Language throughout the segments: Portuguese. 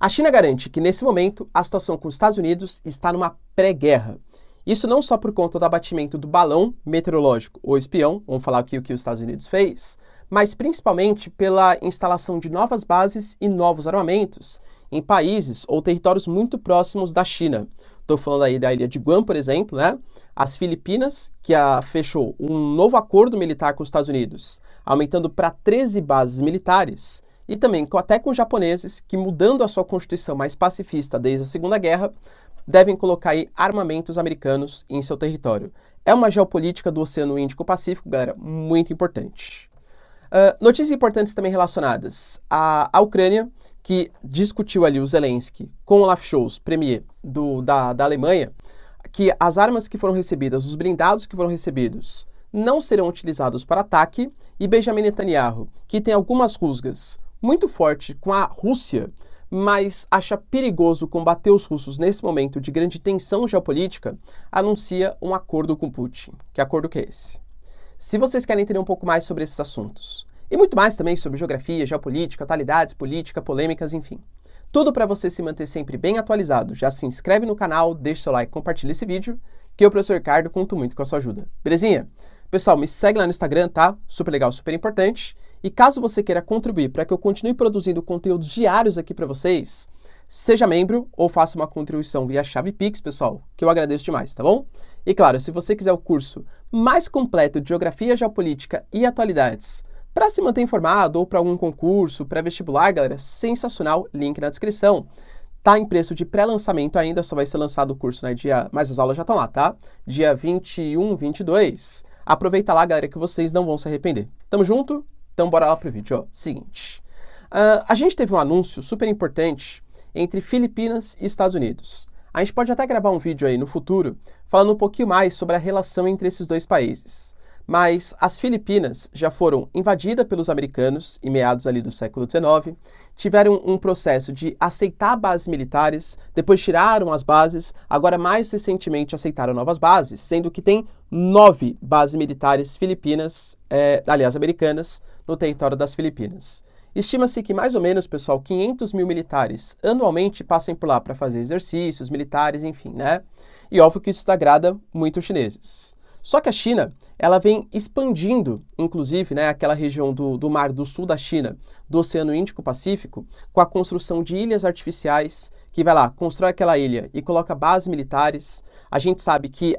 A China garante que, nesse momento, a situação com os Estados Unidos está numa pré-guerra. Isso não só por conta do abatimento do balão meteorológico ou espião, vamos falar aqui o que os Estados Unidos fez, mas principalmente pela instalação de novas bases e novos armamentos em países ou territórios muito próximos da China. Estou falando aí da ilha de Guam, por exemplo, né? As Filipinas, que fechou um novo acordo militar com os Estados Unidos, aumentando para 13 bases militares, e também até com os japoneses, que mudando a sua constituição mais pacifista desde a Segunda Guerra, devem colocar aí armamentos americanos em seu território. É uma geopolítica do Oceano Índico-Pacífico, galera, muito importante. Notícias importantes também relacionadas à Ucrânia, que discutiu ali o Zelensky com o Olaf Scholz, premier da Alemanha, que as armas que foram recebidas, os blindados que foram recebidos, não serão utilizados para ataque, e Benjamin Netanyahu, que tem algumas rusgas muito fortes com a Rússia, mas acha perigoso combater os russos nesse momento de grande tensão geopolítica, anuncia um acordo com Putin. Que acordo que é esse? Se vocês querem entender um pouco mais sobre esses assuntos, e muito mais também sobre geografia, geopolítica, atualidades, política, polêmicas, enfim, tudo para você se manter sempre bem atualizado, já se inscreve no canal, deixa seu like, compartilha esse vídeo, que eu, professor Ricardo, conto muito com a sua ajuda. Belezinha? Pessoal, me segue lá no Instagram, tá? Super legal, super importante. E caso você queira contribuir para que eu continue produzindo conteúdos diários aqui para vocês, seja membro ou faça uma contribuição via chave Pix, pessoal, que eu agradeço demais, tá bom? E claro, se você quiser o curso mais completo de Geografia, Geopolítica e Atualidades, para se manter informado ou para algum concurso, pré-vestibular, galera, sensacional, link na descrição. Tá em preço de pré-lançamento ainda, só vai ser lançado o curso, né, mas as aulas já estão lá, tá? Dia 21, 22. Aproveita lá, galera, que vocês não vão se arrepender. Tamo junto? Então bora lá pro vídeo, ó. Seguinte, a gente teve um anúncio super importante entre Filipinas e Estados Unidos. A gente pode até gravar um vídeo aí no futuro falando um pouquinho mais sobre a relação entre esses dois países. Mas as Filipinas já foram invadidas pelos americanos em meados ali do século XIX, tiveram um processo de aceitar bases militares, depois tiraram as bases, agora mais recentemente aceitaram novas bases, sendo que tem 9 bases militares filipinas, americanas, no território das Filipinas. Estima-se que mais ou menos, pessoal, 500 mil militares anualmente passem por lá para fazer exercícios militares, enfim, né? E óbvio que isso agrada muito os chineses. Só que a China, ela vem expandindo, inclusive, né, aquela região do Mar do Sul da China, do Oceano Índico-Pacífico, com a construção de ilhas artificiais, que vai lá, constrói aquela ilha e coloca bases militares. A gente sabe que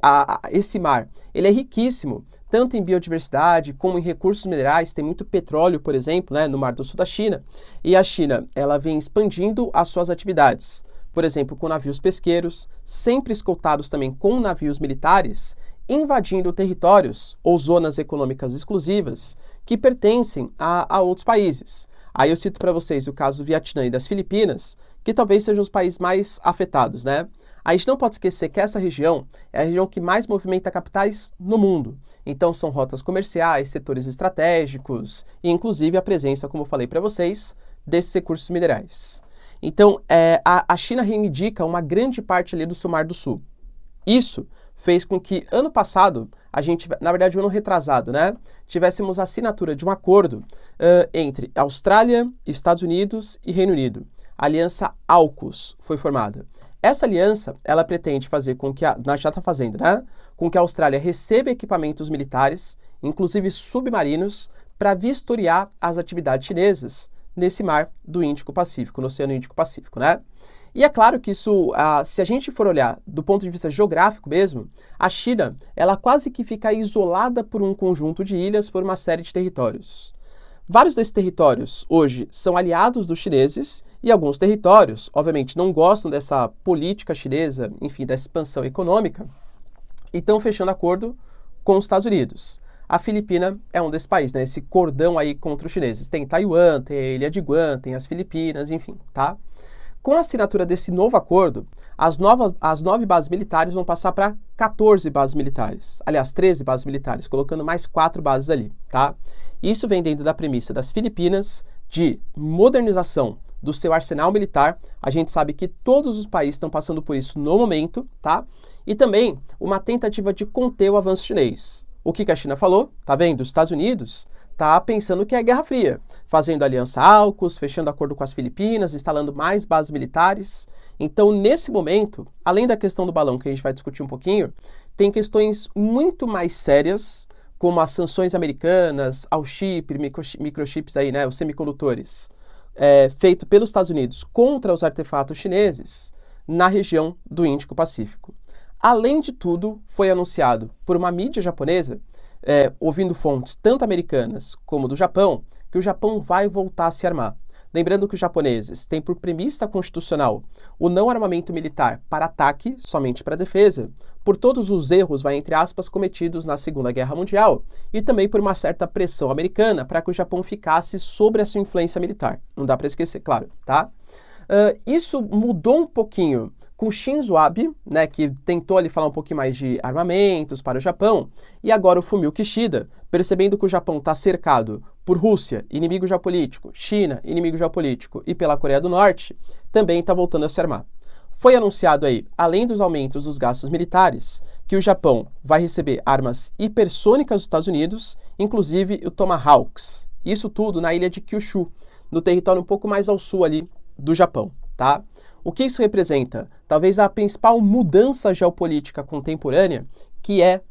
esse mar, ele é riquíssimo, tanto em biodiversidade como em recursos minerais, tem muito petróleo, por exemplo, né, no Mar do Sul da China, e a China, ela vem expandindo as suas atividades, por exemplo, com navios pesqueiros, sempre escoltados também com navios militares, invadindo territórios ou zonas econômicas exclusivas que pertencem a outros países. Aí eu cito para vocês o caso do Vietnã e das Filipinas, que talvez sejam os países mais afetados, né? A gente não pode esquecer que essa região é a região que mais movimenta capitais no mundo. Então são rotas comerciais, setores estratégicos e inclusive a presença, como eu falei para vocês, desses recursos minerais. Então a China reivindica uma grande parte ali do seu Mar do Sul. Isso fez com que ano passado, na verdade ano retrasado, né, tivéssemos a assinatura de um acordo entre Austrália, Estados Unidos e Reino Unido. A aliança AUKUS foi formada. Essa aliança, ela pretende fazer com que, nós já está fazendo, né, com que a Austrália receba equipamentos militares, inclusive submarinos, para vistoriar as atividades chinesas nesse mar do Índico-Pacífico, no Oceano Índico-Pacífico, né? E é claro que isso, se a gente for olhar do ponto de vista geográfico mesmo, a China, ela quase que fica isolada por um conjunto de ilhas, por uma série de territórios. Vários desses territórios hoje são aliados dos chineses e alguns territórios, obviamente, não gostam dessa política chinesa, enfim, da expansão econômica, e estão fechando acordo com os Estados Unidos. A Filipina é um desses países, né? Esse cordão aí contra os chineses. Tem Taiwan, tem a Ilha de Guam, tem as Filipinas, enfim, tá? Com a assinatura desse novo acordo, as 9 bases militares vão passar para 14 bases militares. Aliás, 13 bases militares, colocando mais 4 bases ali, tá? Isso vem dentro da premissa das Filipinas de modernização do seu arsenal militar. A gente sabe que todos os países estão passando por isso no momento, tá? E também uma tentativa de conter o avanço chinês. O que a China falou? Tá vendo? Os Estados Unidos está pensando que é Guerra Fria, fazendo aliança AUKUS, fechando acordo com as Filipinas, instalando mais bases militares. Então, nesse momento, além da questão do balão, que a gente vai discutir um pouquinho, tem questões muito mais sérias, como as sanções americanas, ao chip, microchips aí, né, os semicondutores, feito pelos Estados Unidos contra os artefatos chineses na região do Índico-Pacífico. Além de tudo, foi anunciado por uma mídia japonesa, ouvindo fontes tanto americanas como do Japão, que o Japão vai voltar a se armar. Lembrando que os japoneses têm por premissa constitucional o não armamento militar para ataque, somente para defesa, por todos os erros, entre aspas, cometidos na Segunda Guerra Mundial, e também por uma certa pressão americana para que o Japão ficasse sobre a sua influência militar. Não dá para esquecer, claro, tá? Isso mudou um pouquinho com Shinzo Abe, né, que tentou ali falar um pouquinho mais de armamentos para o Japão, e agora o Fumio Kishida, percebendo que o Japão está cercado por Rússia, inimigo geopolítico, China, inimigo geopolítico, e pela Coreia do Norte, também está voltando a se armar. Foi anunciado aí, além dos aumentos dos gastos militares, que o Japão vai receber armas hipersônicas dos Estados Unidos, inclusive o Tomahawks. Isso tudo na ilha de Kyushu, no território um pouco mais ao sul ali do Japão, tá? O que isso representa? Talvez a principal mudança geopolítica contemporânea, que é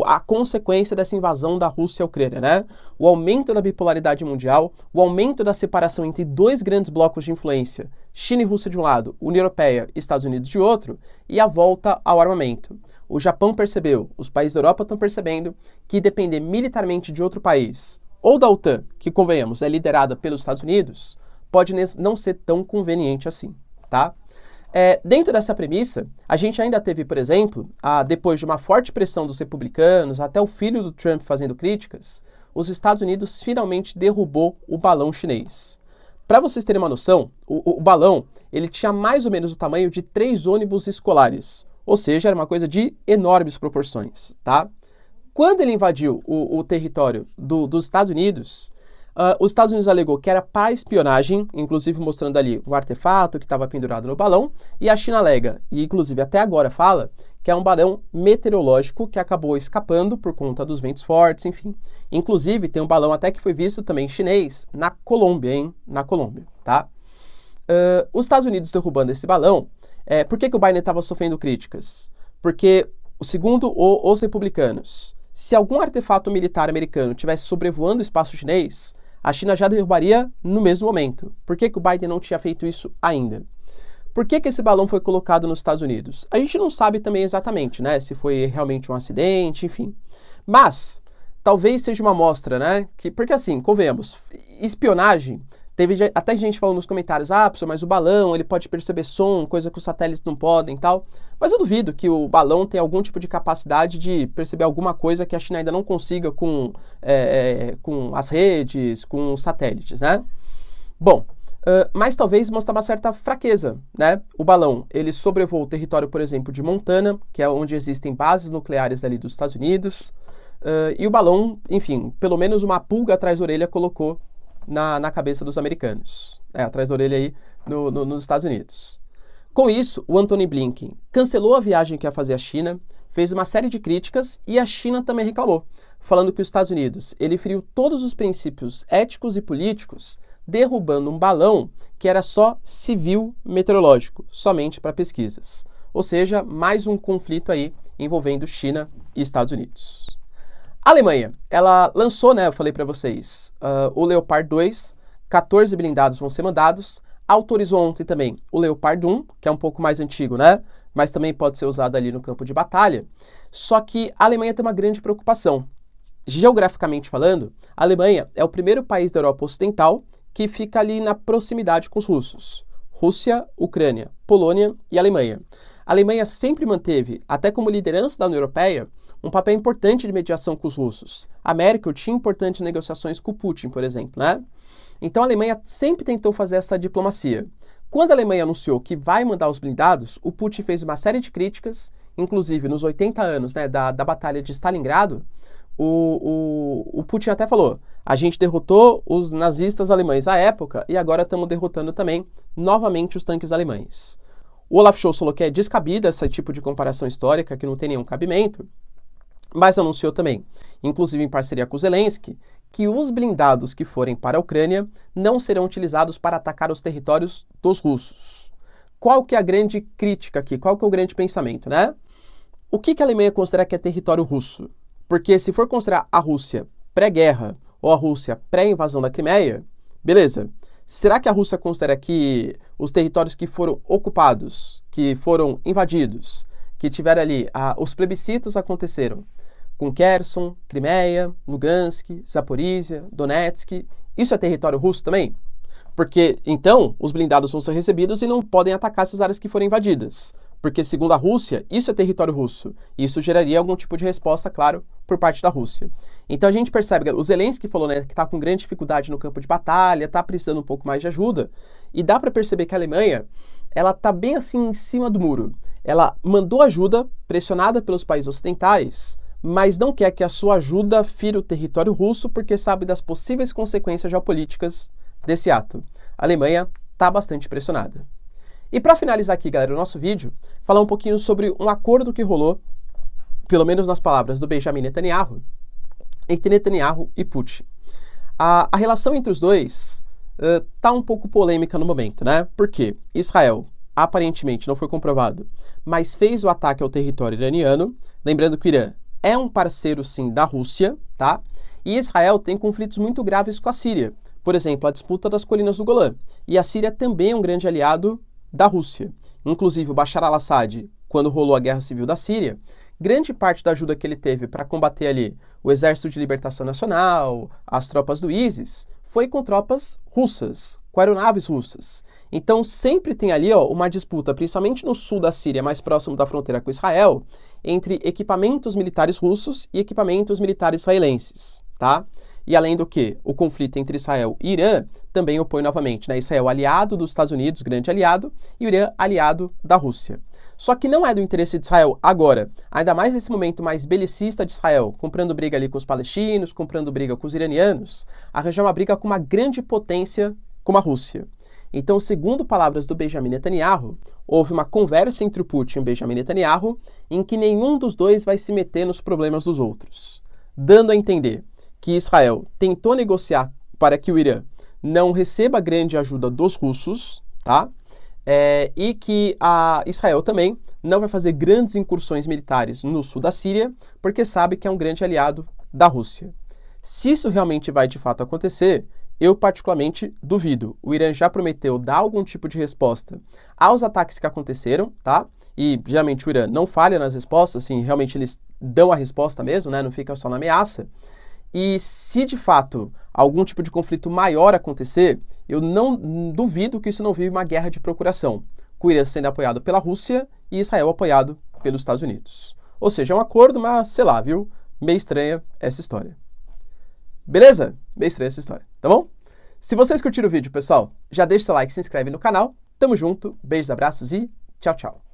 a consequência dessa invasão da Rússia à Ucrânia, né? O aumento da bipolaridade mundial, o aumento da separação entre dois grandes blocos de influência, China e Rússia de um lado, União Europeia e Estados Unidos de outro, e a volta ao armamento. O Japão percebeu, os países da Europa estão percebendo que depender militarmente de outro país, ou da OTAN, que, convenhamos, é liderada pelos Estados Unidos, pode não ser tão conveniente assim, tá? Dentro dessa premissa, a gente ainda teve, por exemplo, depois de uma forte pressão dos republicanos, até o filho do Trump fazendo críticas, os Estados Unidos finalmente derrubou o balão chinês. Para vocês terem uma noção, o balão ele tinha mais ou menos o tamanho de 3 ônibus escolares, ou seja, era uma coisa de enormes proporções, tá? Quando ele invadiu o território dos Estados Unidos, os Estados Unidos alegou que era para espionagem, inclusive mostrando ali um artefato que estava pendurado no balão, e a China alega, e inclusive até agora fala, que é um balão meteorológico que acabou escapando por conta dos ventos fortes, enfim. Inclusive tem um balão até que foi visto também chinês na Colômbia, Na Colômbia, tá? Os Estados Unidos derrubando esse balão, por que o Biden estava sofrendo críticas? Porque, segundo os republicanos, se algum artefato militar americano estivesse sobrevoando o espaço chinês, a China já derrubaria no mesmo momento. Por que o Biden não tinha feito isso ainda? Por que esse balão foi colocado nos Estados Unidos? A gente não sabe também exatamente, né? Se foi realmente um acidente, enfim. Mas, talvez seja uma amostra, né? Porque assim, convenhamos, espionagem, teve até gente falando nos comentários, professor, mas o balão, ele pode perceber som, coisa que os satélites não podem e tal. Mas eu duvido que o balão tenha algum tipo de capacidade de perceber alguma coisa que a China ainda não consiga com as redes, com os satélites, né? Bom, mas talvez mostrar uma certa fraqueza, né? O balão, ele sobrevoou o território, por exemplo, de Montana, que é onde existem bases nucleares ali dos Estados Unidos, e o balão, enfim, pelo menos uma pulga atrás da orelha colocou na cabeça dos americanos, atrás da orelha aí nos Estados Unidos. Com isso, o Antony Blinken cancelou a viagem que ia fazer à China, fez uma série de críticas e a China também reclamou, falando que os Estados Unidos ele feriu todos os princípios éticos e políticos, derrubando um balão que era só civil meteorológico, somente para pesquisas. Ou seja, mais um conflito aí envolvendo China e Estados Unidos. A Alemanha, ela lançou, né, eu falei para vocês, o Leopard 2, 14 blindados vão ser mandados, autorizou ontem também o Leopard 1, que é um pouco mais antigo, né, mas também pode ser usado ali no campo de batalha, só que a Alemanha tem uma grande preocupação. Geograficamente falando, a Alemanha é o primeiro país da Europa Ocidental que fica ali na proximidade com os russos. Rússia, Ucrânia, Polônia e Alemanha. A Alemanha sempre manteve, até como liderança da União Europeia, um papel importante de mediação com os russos. A Merkel tinha importantes negociações com o Putin, por exemplo, né? Então a Alemanha sempre tentou fazer essa diplomacia. Quando a Alemanha anunciou que vai mandar os blindados, o Putin fez uma série de críticas, inclusive nos 80 anos, né, da Batalha de Stalingrado, o Putin até falou, a gente derrotou os nazistas alemães à época e agora estamos derrotando também novamente os tanques alemães. O Olaf Scholz falou que é descabida esse tipo de comparação histórica, que não tem nenhum cabimento, mas anunciou também, inclusive em parceria com o Zelensky, que os blindados que forem para a Ucrânia não serão utilizados para atacar os territórios dos russos. Qual que é a grande crítica aqui? Qual que é o grande pensamento, né? O que a Alemanha considera que é território russo? Porque se for considerar a Rússia pré-guerra ou a Rússia pré-invasão da Crimeia, beleza. Será que a Rússia considera que os territórios que foram ocupados, que foram invadidos, que tiveram ali, os plebiscitos aconteceram com Kherson, Crimeia, Lugansk, Zaporizhia, Donetsk, isso é território russo também? Porque, então, os blindados vão ser recebidos e não podem atacar essas áreas que foram invadidas. Porque, segundo a Rússia, isso é território russo. E isso geraria algum tipo de resposta, claro, por parte da Rússia. Então a gente percebe que o Zelensky falou, né, que está com grande dificuldade no campo de batalha, está precisando um pouco mais de ajuda. E dá para perceber que a Alemanha, ela está bem assim em cima do muro. Ela mandou ajuda, pressionada pelos países ocidentais, mas não quer que a sua ajuda fira o território russo porque sabe das possíveis consequências geopolíticas desse ato. A Alemanha está bastante pressionada. E para finalizar aqui, galera, o nosso vídeo, falar um pouquinho sobre um acordo que rolou, pelo menos nas palavras do Benjamin Netanyahu, entre Netanyahu e Putin. A relação entre os dois está um pouco polêmica no momento, né? Porque Israel, aparentemente, não foi comprovado, mas fez o ataque ao território iraniano, lembrando que o Irã é um parceiro, sim, da Rússia, tá? E Israel tem conflitos muito graves com a Síria. Por exemplo, a disputa das colinas do Golã. E a Síria também é um grande aliado da Rússia. Inclusive, o Bashar al-Assad, quando rolou a Guerra Civil da Síria, grande parte da ajuda que ele teve para combater ali o Exército de Libertação Nacional, as tropas do ISIS, foi com tropas russas, com aeronaves russas. Então, sempre tem ali uma disputa, principalmente no sul da Síria, mais próximo da fronteira com Israel, entre equipamentos militares russos e equipamentos militares israelenses, tá? E além do que, o conflito entre Israel e Irã também opõe novamente, né? Israel aliado dos Estados Unidos, grande aliado, e o Irã aliado da Rússia. Só que não é do interesse de Israel agora, ainda mais nesse momento mais belicista de Israel, comprando briga ali com os palestinos, comprando briga com os iranianos, arranjar uma briga com uma grande potência como a Rússia. Então, segundo palavras do Benjamin Netanyahu, houve uma conversa entre o Putin e o Benjamin Netanyahu em que nenhum dos dois vai se meter nos problemas dos outros, dando a entender que Israel tentou negociar para que o Irã não receba grande ajuda dos russos, tá? E que a Israel também não vai fazer grandes incursões militares no sul da Síria, porque sabe que é um grande aliado da Rússia. Se isso realmente vai de fato acontecer, eu particularmente duvido. O Irã já prometeu dar algum tipo de resposta aos ataques que aconteceram, tá? E geralmente o Irã não falha nas respostas, assim, realmente eles dão a resposta mesmo, né? Não fica só na ameaça. E se de fato algum tipo de conflito maior acontecer, eu não duvido que isso não vive uma guerra de procuração, com o Irã sendo apoiado pela Rússia e Israel apoiado pelos Estados Unidos. Ou seja, é um acordo, mas sei lá, viu? Meio estranha essa história. Beleza? Meio estranha essa história, tá bom? Se vocês curtiram o vídeo, pessoal, já deixa seu like, se inscreve no canal. Tamo junto, beijos, abraços e tchau, tchau.